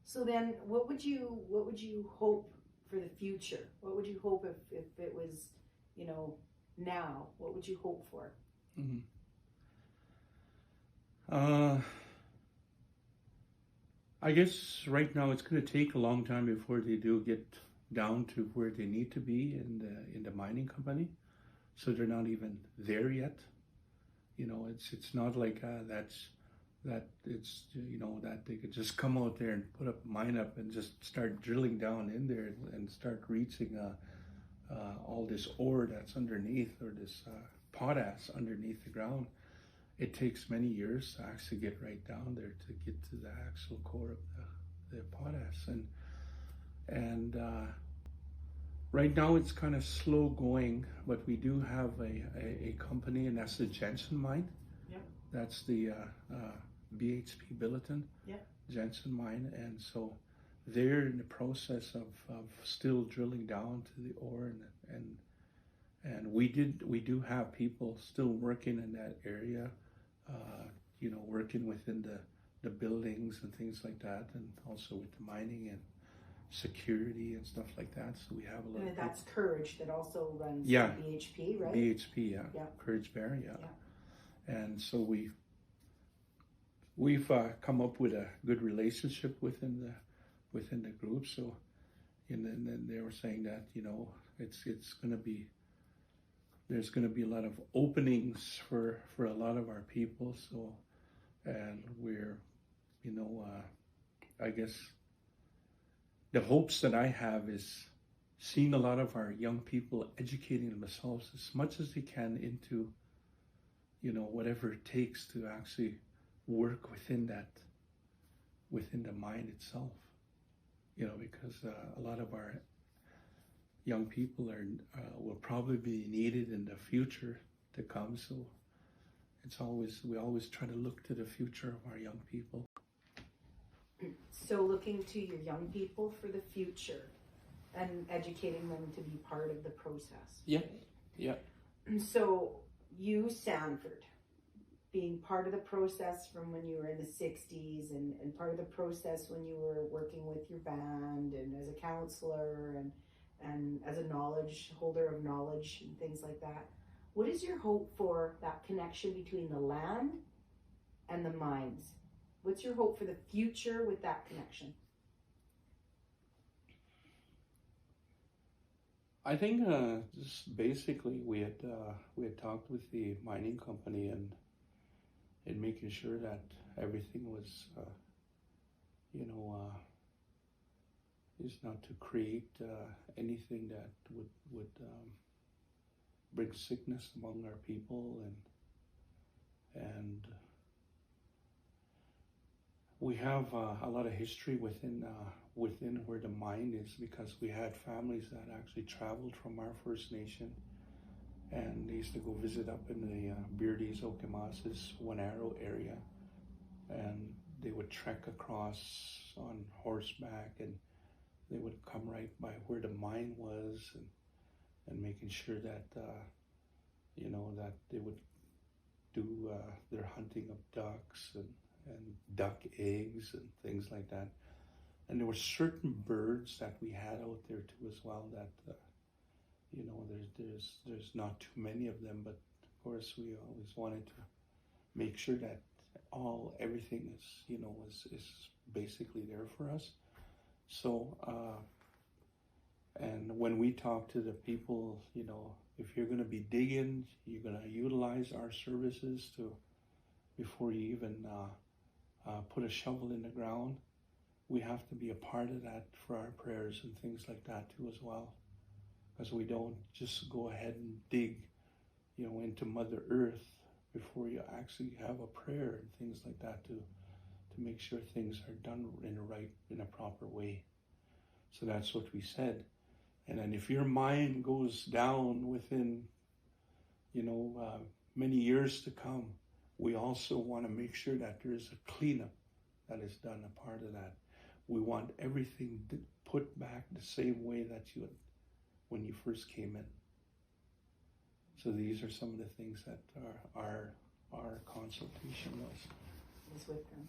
So then what would you hope for the future? What would you hope if it was, you know, now? What would you hope for? Mm-hmm. I guess right now it's going to take a long time before they do get down to where they need to be in the mining company. So they're not even there yet. You know, it's not like that it's, you know, that they could just come out there and put up mine up and just start drilling down in there and start reaching all this ore that's underneath, or this potash underneath the ground. It takes many years to actually get right down there to get to the actual core of the potash, and right now it's kind of slow going, but we do have a company, and that's the Jensen mine. Yep. That's the BHP Billiton. Yep. Jensen mine, and so they're in the process of still drilling down to the ore, and we do have people still working in that area, you know, working within the buildings and things like that, and also with the mining and security and stuff like that. So we have a little. And that's Courage that also runs BHP, right? BHP, yeah. Yeah. Courage Bear, yeah. And so we've come up with a good relationship within the group. So, and then they were saying that, you know, it's going to be, there's going to be a lot of openings for a lot of our people. So, and we're, you know, I guess the hopes that I have is seeing a lot of our young people educating themselves as much as they can into, you know, whatever it takes to actually work within the mine itself. You know, because a lot of our young people will probably be needed in the future to come. So we always try to look to the future of our young people. So looking to your young people for the future and educating them to be part of the process. Yeah, yeah. And so you, Sanford, being part of the process from when you were in the 60s and part of the process when you were working with your band and as a counselor and as a holder of knowledge and things like that. What is your hope for that connection between the land and the mines? What's your hope for the future with that connection? I think just basically we had talked with the mining company and making sure that everything was, you know, is not to create anything that would bring sickness among our people, and we have a lot of history within where the mine is, because we had families that actually traveled from our First Nation, and they used to go visit up in the Beardies, Okemasis, One Arrow area, and they would trek across on horseback, and they would come right by where the mine was, and making sure that you know, that they would do their hunting of ducks and duck eggs and things like that. And there were certain birds that we had out there too as well that you know, there's not too many of them, but of course we always wanted to make sure that everything is, you know, is basically there for us. So and when we talk to the people, you know, if you're going to be digging, you're going to utilize our services before you even put a shovel in the ground. We have to be a part of that for our prayers and things like that too as well. Because we don't just go ahead and dig, you know, into Mother Earth before you actually have a prayer and things like that to make sure things are done in a proper way. So that's what we said. And then if your mind goes down within, you know, many years to come, we also want to make sure that there is a cleanup that is done, a part of that. We want everything put back the same way that you had when you first came in. So these are some of the things that our consultation was with them.